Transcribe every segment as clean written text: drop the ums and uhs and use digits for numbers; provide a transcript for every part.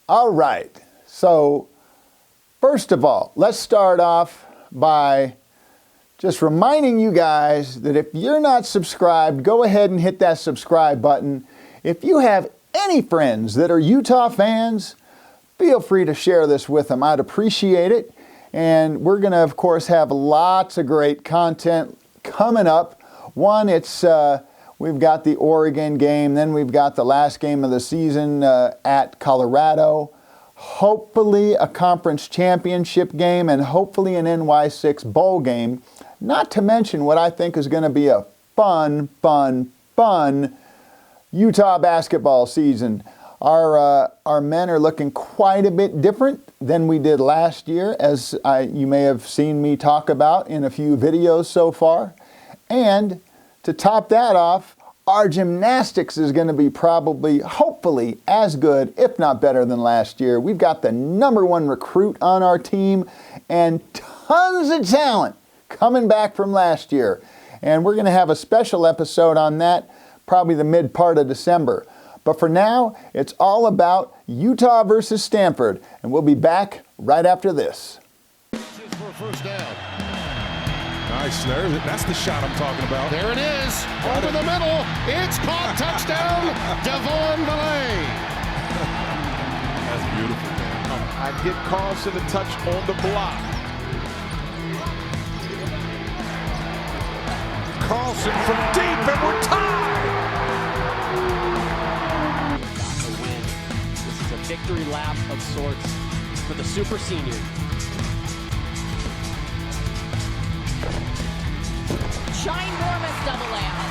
All right. So, first of all, let's start off by just reminding you guys that if you're not subscribed, go ahead and hit that subscribe button. If you have any friends that are Utah fans, feel free to share this with them. I'd appreciate it. And we're going to, of course, have lots of great content coming up. One, we've got the Oregon game. Then we've got the last game of the season at Colorado. Hopefully a conference championship game and hopefully an NY6 bowl game. Not to mention what I think is going to be a fun Utah basketball season. Our men are looking quite a bit different than we did last year, as you may have seen me talk about in a few videos so far. And to top that off, our gymnastics is going to be hopefully as good, if not better than last year. We've got the #1 recruit on our team and tons of talent coming back from last year. And we're going to have a special episode on that, probably the mid part of December. But for now, it's all about Utah versus Stanford, and we'll be back right after this. For a first down. Nice. That's the shot I'm talking about. There it is. Over the middle. It's caught. Touchdown. Devon Valet. That's beautiful, man. I get Carlson a touch on the block. Carlson from deep, and we're tied. This is a victory lap of sorts for the super senior. Ginormous double layup.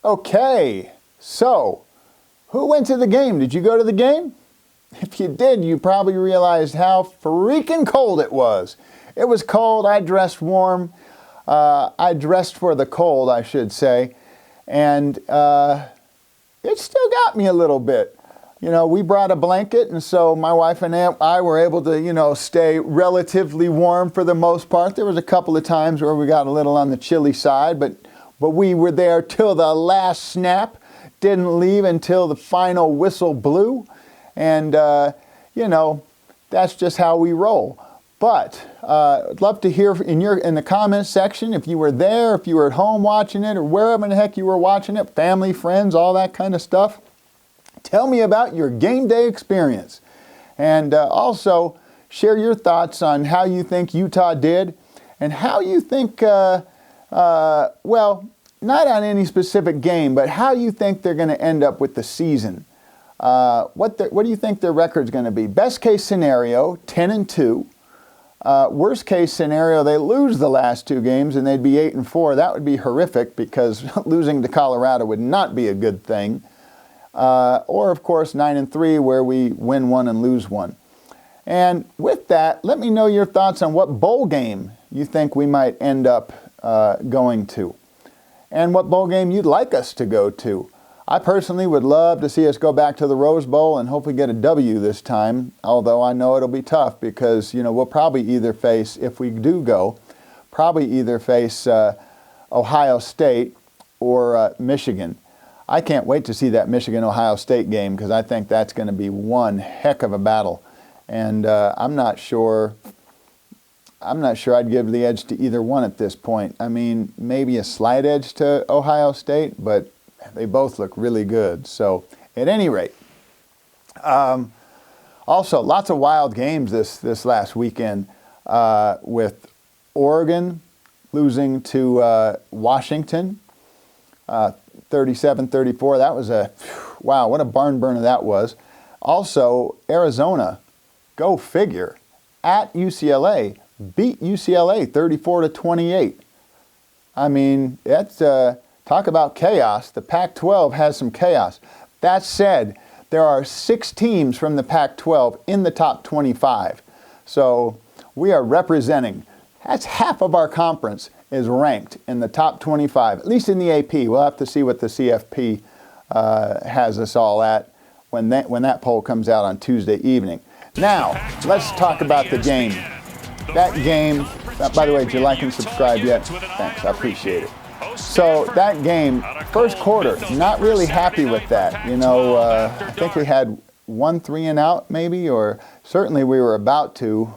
Okay, so who went to the game? Did you go to the game? If you did, you probably realized how freaking cold it was. It was cold. I dressed warm. I dressed for the cold, I should say. And it still got me a little bit. You know, we brought a blanket, and so my wife and I were able to, stay relatively warm for the most part. There was a couple of times where we got a little on the chilly side, but we were there till the last snap. Didn't leave until the final whistle blew. And, that's just how we roll. But I'd love to hear in the comments section if you were there, if you were at home watching it, or wherever the heck you were watching it, family, friends, all that kind of stuff. Tell me about your game day experience. And also share your thoughts on how you think Utah did and how you think, not on any specific game, but how you think they're going to end up with the season. What do you think their record's going to be? Best case scenario, 10-2. Worst case scenario, they lose the last 2 games and they'd be 8-4. That would be horrific because losing to Colorado would not be a good thing. Or, of course, 9-3, where we win 1 and lose 1. And with that, let me know your thoughts on what bowl game you think we might end up going to, and what bowl game you'd like us to go to. I personally would love to see us go back to the Rose Bowl and hopefully get a W this time, although I know it'll be tough because, we'll probably either face, if we do go, Ohio State or Michigan. I can't wait to see that Michigan-Ohio State game because I think that's going to be one heck of a battle. And I'm not sure I'd give the edge to either one at this point. I mean, maybe a slight edge to Ohio State, but they both look really good. So at any rate, also lots of wild games this last weekend with Oregon losing to Washington, 37-34. That was wow, what a barn burner that was. Also, Arizona, go figure, at UCLA, beat UCLA 34-28. I mean, that's talk about chaos. The Pac-12 has some chaos. That said, there are 6 teams from the Pac-12 in the top 25. So we are representing. That's half of our conference is ranked in the top 25, at least in the AP. We'll have to see what the CFP has us all at when that poll comes out on Tuesday evening. Now, let's talk about the game. that game, by the way, did you like and subscribe yet? Thanks, I appreciate it. So that game, first quarter, not really happy with that. You know, I think we had 1 3-and-out maybe, or certainly we were about to,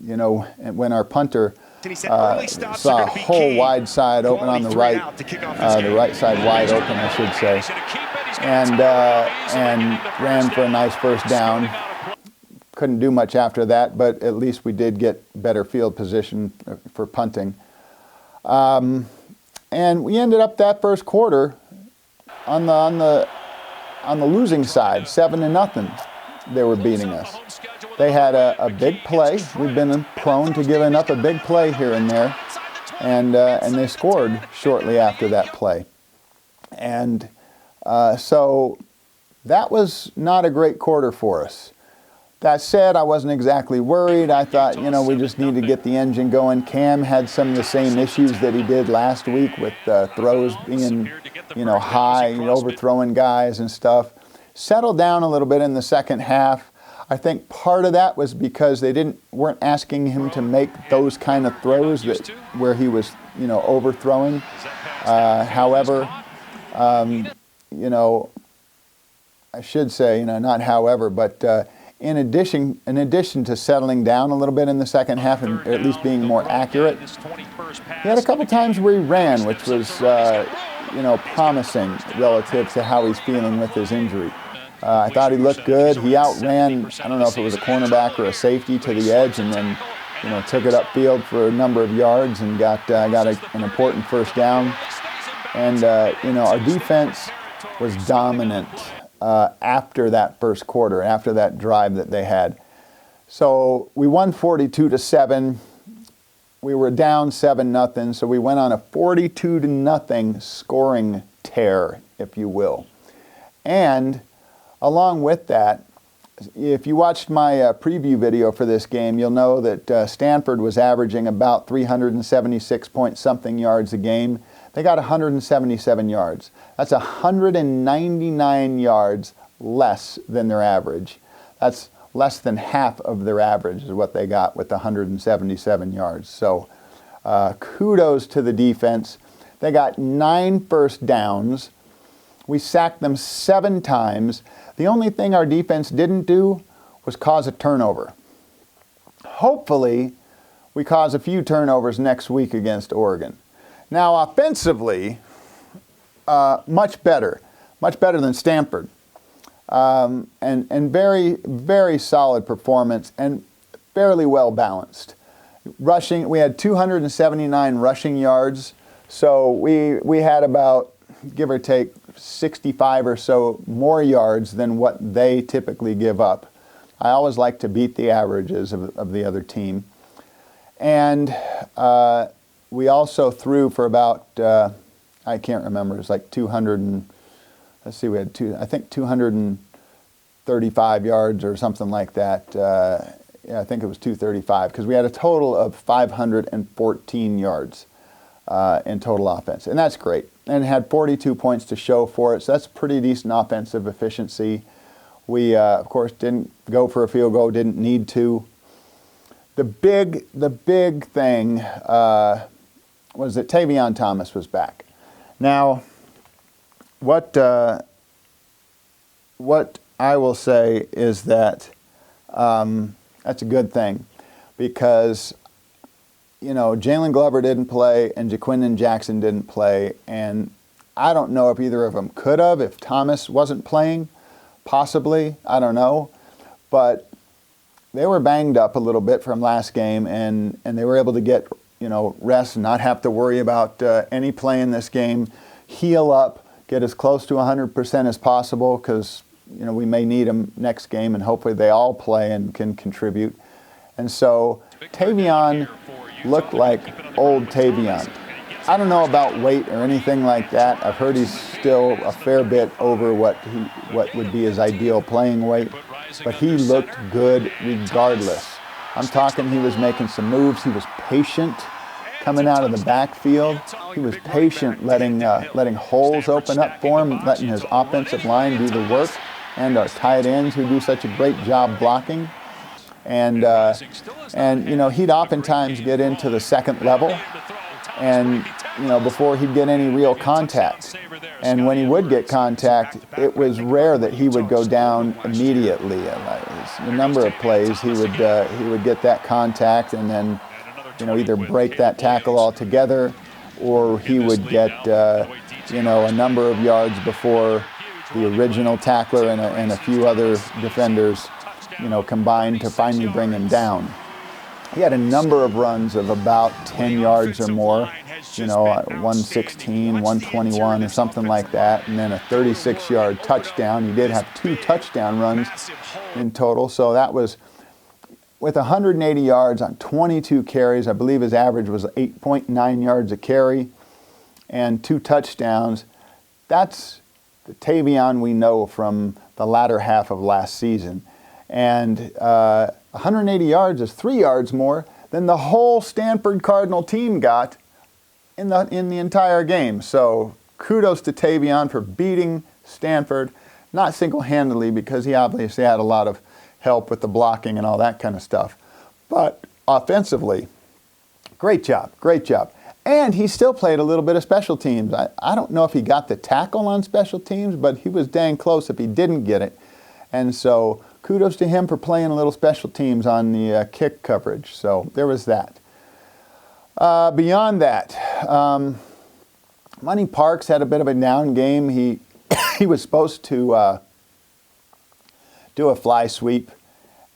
you know, when our punter saw a whole wide side open on the right side wide open, I should say, and ran for a nice first down. Couldn't do much after that, but at least we did get better field position for punting. And we ended up that first quarter on the losing side, 7-0. They were beating us. They had a big play. We've been prone to giving up a big play here and there, and they scored shortly after that play. And so that was not a great quarter for us. That said, I wasn't exactly worried. I thought, you know, we just need to get the engine going. Cam had some of the same issues that he did last week with throws being, you know, high, overthrowing guys and stuff. Settled down a little bit in the second half. I think part of that was because they weren't asking him to make those kind of throws where he was, you know, overthrowing. However, you know, I should say, you know, not however, but in addition to settling down a little bit in the second half and at least being more accurate, he had a couple times where he ran, which was, you know, promising relative to how he's feeling with his injury. I thought he looked good. He outran, I don't know if it was a cornerback or a safety to the edge, and then, you know, took it upfield for a number of yards and got an important first down. And, you know, our defense was dominant after that first quarter, after that drive that they had. So we won 42-7. We were down 7-0, so we went on a 42-0 scoring tear, if you will. And along with that, if you watched my preview video for this game, you'll know that Stanford was averaging about 376-point-something yards a game. They got 177 yards. That's 199 yards less than their average. That's less than half of their average is what they got with 177 yards. So kudos to the defense. They got 9 first downs. We sacked them 7 times. The only thing our defense didn't do was cause a turnover. Hopefully, we cause a few turnovers next week against Oregon. Now, offensively, much better than Stanford. And very, very solid performance and fairly well balanced. Rushing, we had 279 rushing yards, so we had about, give or take, 65 or so more yards than what they typically give up. I always like to beat the averages of the other team. And we also threw for about, I can't remember, it was like 200 and, let's see, we had 235 yards or something like that. Yeah, I think it was 235, because we had a total of 514 yards in total offense. And that's great. And had 42 points to show for it, so that's pretty decent offensive efficiency. We, of course, didn't go for a field goal, didn't need to. The big thing was that Tavion Thomas was back. Now, what I will say is that that's a good thing, because, you know, Jalen Glover didn't play and Jaquindon Jackson didn't play, and I don't know if either of them could have, if Thomas wasn't playing, possibly, I don't know, but they were banged up a little bit from last game, and they were able to get, you know, rest and not have to worry about any play in this game, heal up, get as close to 100% as possible, because, you know, we may need them next game, and hopefully they all play and can contribute. And so Tavion looked like old Tavion. I don't know about weight or anything like that. I've heard he's still a fair bit over what would be his ideal playing weight, but he looked good regardless. I'm talking, he was making some moves. He was patient coming out of the backfield. He was patient letting holes open up for him, letting his offensive line do the work, and our tight ends who do such a great job blocking. and you know, he'd oftentimes get into the second level, and you know, before he'd get any real contact. And when he would get contact, it was rare that he would go down immediately. A number of plays, he would get that contact and then, you know, either break that tackle altogether, or he would get, you know, a number of yards before the original tackler and a few other defenders, you know, combined to finally bring him down. He had a number of runs of about 10 yards or more, you know, 116, 121 or something like that, and then a 36-yard touchdown. He did have 2 touchdown runs in total, so that was with 180 yards on 22 carries. I believe his average was 8.9 yards a carry and 2 touchdowns. That's the Tavion we know from the latter half of last season. And 180 yards is 3 yards more than the whole Stanford Cardinal team got in the entire game. So kudos to Tavion for beating Stanford, not single-handedly because he obviously had a lot of help with the blocking and all that kind of stuff, but offensively, great job, great job. And he still played a little bit of special teams. I don't know if he got the tackle on special teams, but he was dang close if he didn't get it. And so kudos to him for playing a little special teams on the kick coverage. So there was that. Beyond that, Money Parks had a bit of a down game. He was supposed to do a fly sweep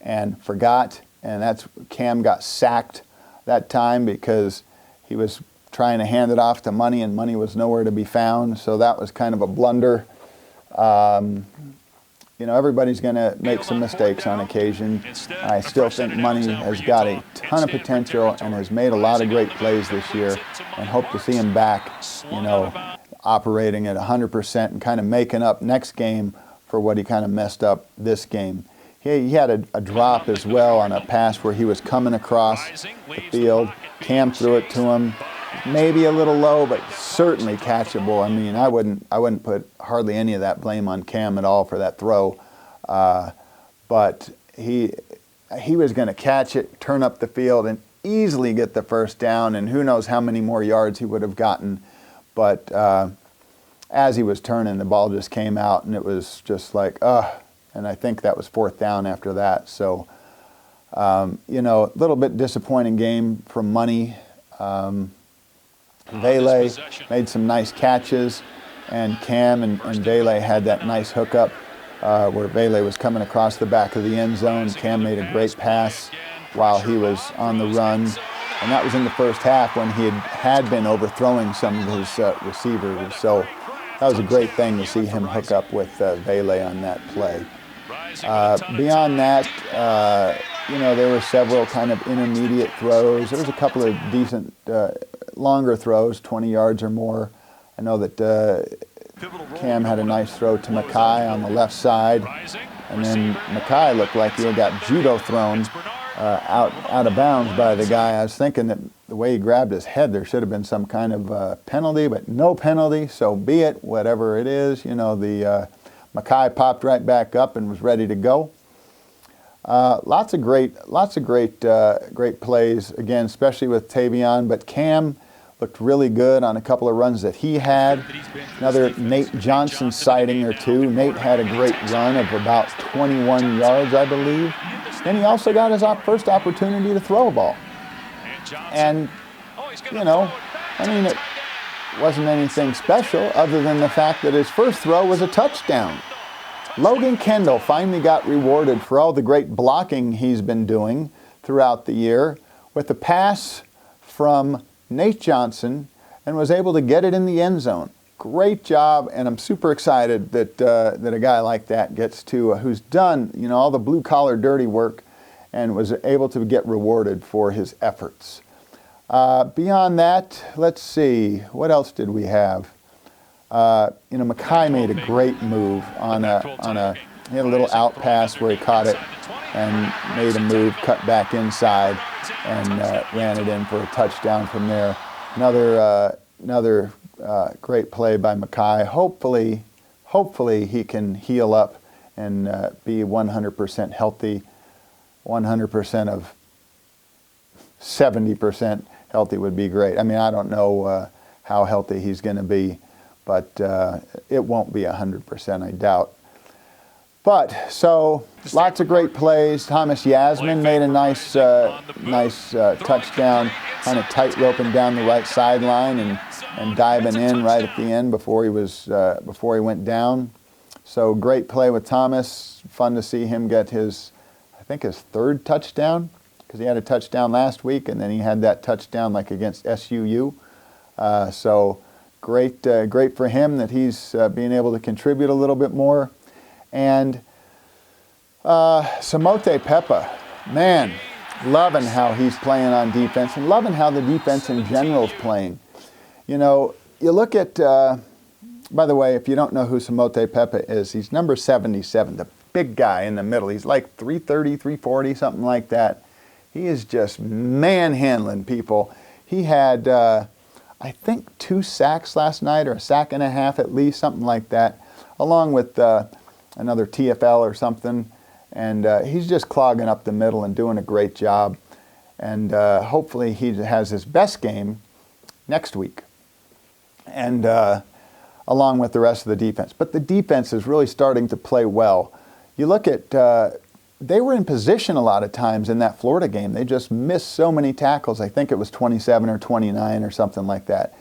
and forgot, and that's Cam got sacked that time because he was trying to hand it off to Money, and Money was nowhere to be found. So that was kind of a blunder. You know, everybody's going to make some mistakes on occasion. I still think Money has got a ton of potential and has made a lot of great plays this year, and hope to see him back, you know, operating at 100% and kind of making up next game for what he kind of messed up this game. He had a drop as well on a pass where he was coming across the field. Cam threw it to him. Maybe a little low, but certainly catchable. I mean, I wouldn't put hardly any of that blame on Cam at all for that throw. But he was going to catch it, turn up the field, and easily get the first down, and who knows how many more yards he would have gotten. But as he was turning, the ball just came out, and it was just like, and I think that was 4th down after that. So, you know, a little bit disappointing game from Money. Vele made some nice catches, and Cam and Vele had that nice hookup where Vele was coming across the back of the end zone. Cam made a great pass while he was on the run, and that was in the first half when he had been overthrowing some of his receivers. So that was a great thing to see him hook up with Vele on that play. Beyond that, you know, there were several kind of intermediate throws. There was a couple of decent longer throws, 20 yards or more. I know that Cam had a nice throw to Mackay on the left side, and then Mackay looked like he had got judo thrown out of bounds by the guy. I was thinking that the way he grabbed his head, there should have been some kind of penalty, but no penalty, so be it, whatever it is. You know, the Mackay popped right back up and was ready to go. Lots of great plays, again, especially with Tavion, but Cam looked really good on a couple of runs that he had. Another Nate Johnson sighting or two. Nate had a great run of about 21 yards, I believe. Then he also got his first opportunity to throw a ball. And, you know, I mean, it wasn't anything special other than the fact that his first throw was a touchdown. Logan Kendall finally got rewarded for all the great blocking he's been doing throughout the year with a pass from Nate Johnson, and was able to get it in the end zone. Great job, and I'm super excited that that a guy like that gets to, who's done, you know, all the blue-collar dirty work and was able to get rewarded for his efforts. Beyond that, let's see, what else did we have? You know, Mackay made a great move he had a little out pass where he caught it and made a move, cut back inside, and ran it in for a touchdown from there. Another great play by Mackay. Hopefully he can heal up and be 100% healthy 100% of 70% healthy would be great. I mean, I don't know how healthy he's going to be, but it won't be 100%, I doubt. But, so, lots of great plays. Thomas Yasmin made a nice touchdown, kind of tight roping down the right sideline and diving in right at the end before he went down. So, great play with Thomas. Fun to see him get his third touchdown, because he had a touchdown last week, and then he had that touchdown like against SUU. So, great for him that he's being able to contribute a little bit more. And Samote Pepa, man, loving how he's playing on defense and loving how the defense in general is playing. You know, you look at, by the way, if you don't know who Samote Pepa is, he's number 77, the big guy in the middle. He's like 330, 340, something like that. He is just manhandling people. He had, I think, 2 sacks last night, or a sack and a half at least, something like that, along with another TFL or something, and he's just clogging up the middle and doing a great job, and hopefully he has his best game next week, and along with the rest of the defense. But the defense is really starting to play well. You look at, they were in position a lot of times in that Florida game. They just missed so many tackles. I think it was 27 or 29 or something like that.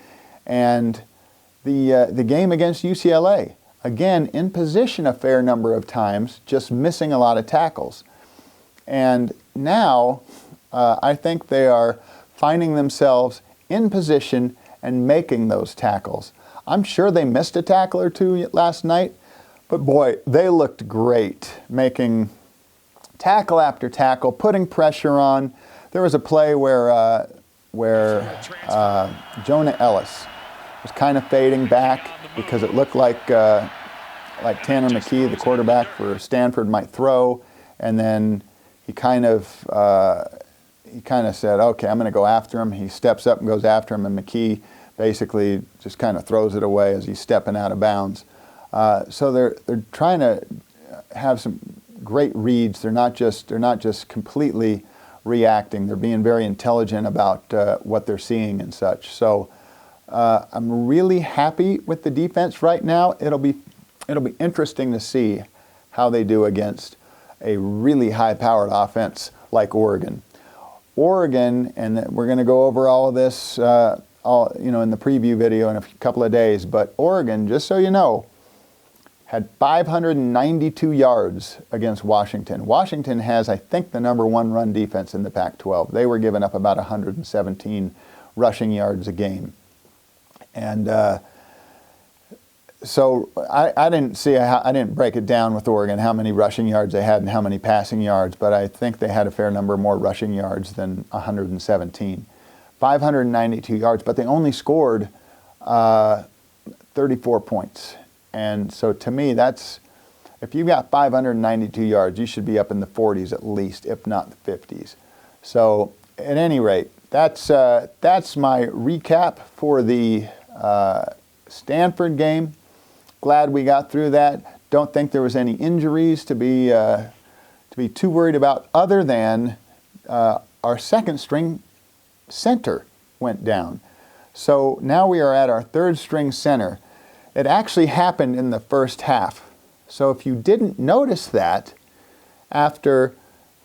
And the game against UCLA, again, in position a fair number of times, just missing a lot of tackles. And now, I think they are finding themselves in position and making those tackles. I'm sure they missed a tackle or two last night, but boy, they looked great, making tackle after tackle, putting pressure on. There was a play where Jonah Ellis was kind of fading back because it looked like Tanner McKee, the quarterback for Stanford, might throw, and then he kind of said, okay, I'm going to go after him. He steps up and goes after him, and McKee basically just kind of throws it away as he's stepping out of bounds. So they're trying to have some great reads. They're not just completely reacting. They're being very intelligent about what they're seeing and such. So I'm really happy with the defense right now. It'll be interesting to see how they do against a really high-powered offense like Oregon. Oregon, and we're going to go over all of this, in the preview video in a couple of days. But Oregon, just so you know, had 592 yards against Washington. Washington has, I think, the number 1 run defense in the Pac-12. They were giving up about 117 rushing yards a game. And so I didn't break it down with Oregon how many rushing yards they had and how many passing yards, but I think they had a fair number more rushing yards than 117. 592 yards, but they only scored 34 points. And so to me, that's, if you've got 592 yards, you should be up in the 40s at least, if not the 50s. So at any rate, that's my recap for the Stanford game. Glad we got through that. Don't think there was any injuries to be too worried about, other than our second string center went down. So now we are at our third string center. It actually happened in the first half. So if you didn't notice that, after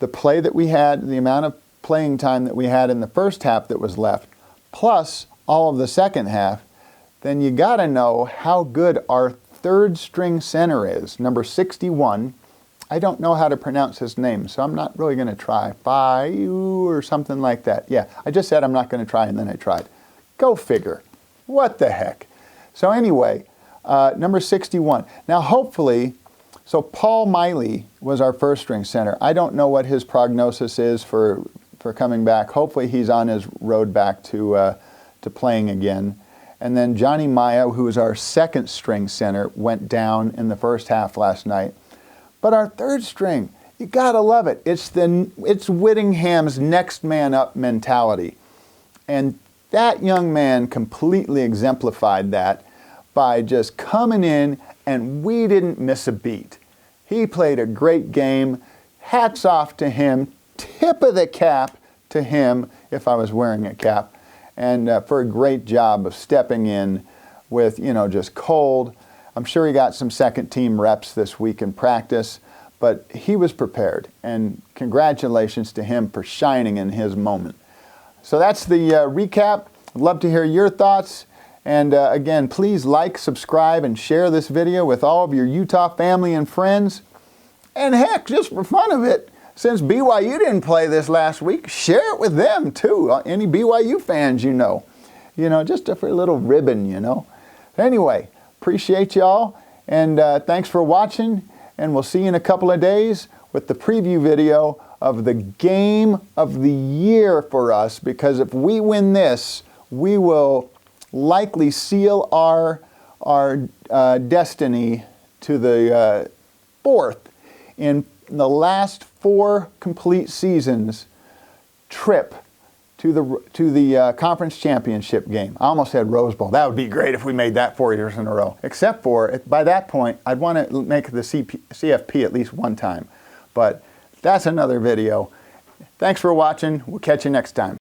the play that we had, the amount of playing time that we had in the first half that was left, plus all of the second half, then you got to know how good our third string center is, number 61. I don't know how to pronounce his name, so I'm not really going to try. Fayu or something like that. Yeah, I just said I'm not going to try, and then I tried. Go figure. What the heck? So anyway, number 61. Now hopefully, so Paul Miley was our first string center. I don't know what his prognosis is for coming back. Hopefully he's on his road back to playing again. And then Johnny Maya, who is our second string center, went down in the first half last night. But our third string, you gotta love it. It's Whittingham's next man up mentality. And that young man completely exemplified that by just coming in, and we didn't miss a beat. He played a great game. Hats off to him. tip of the cap to him if I was wearing a cap, and for a great job of stepping in with, just cold. I'm sure he got some second team reps this week in practice, but he was prepared, and congratulations to him for shining in his moment. So that's the recap. I'd love to hear your thoughts. And again, please like, subscribe, and share this video with all of your Utah family and friends. And heck, just for fun of it, since BYU didn't play this last week, share it with them too. Any BYU fans you know. Just for a little ribbon, Anyway, appreciate y'all, and thanks for watching, and we'll see you in a couple of days with the preview video of the game of the year for us, because if we win this, we will likely seal our destiny to the fourth in the last 4 complete seasons trip to the conference championship game. I almost said Rose Bowl. That would be great if we made that 4 years in a row. Except for, by that point, I'd want to make the CFP at least one time. But that's another video. Thanks for watching. We'll catch you next time.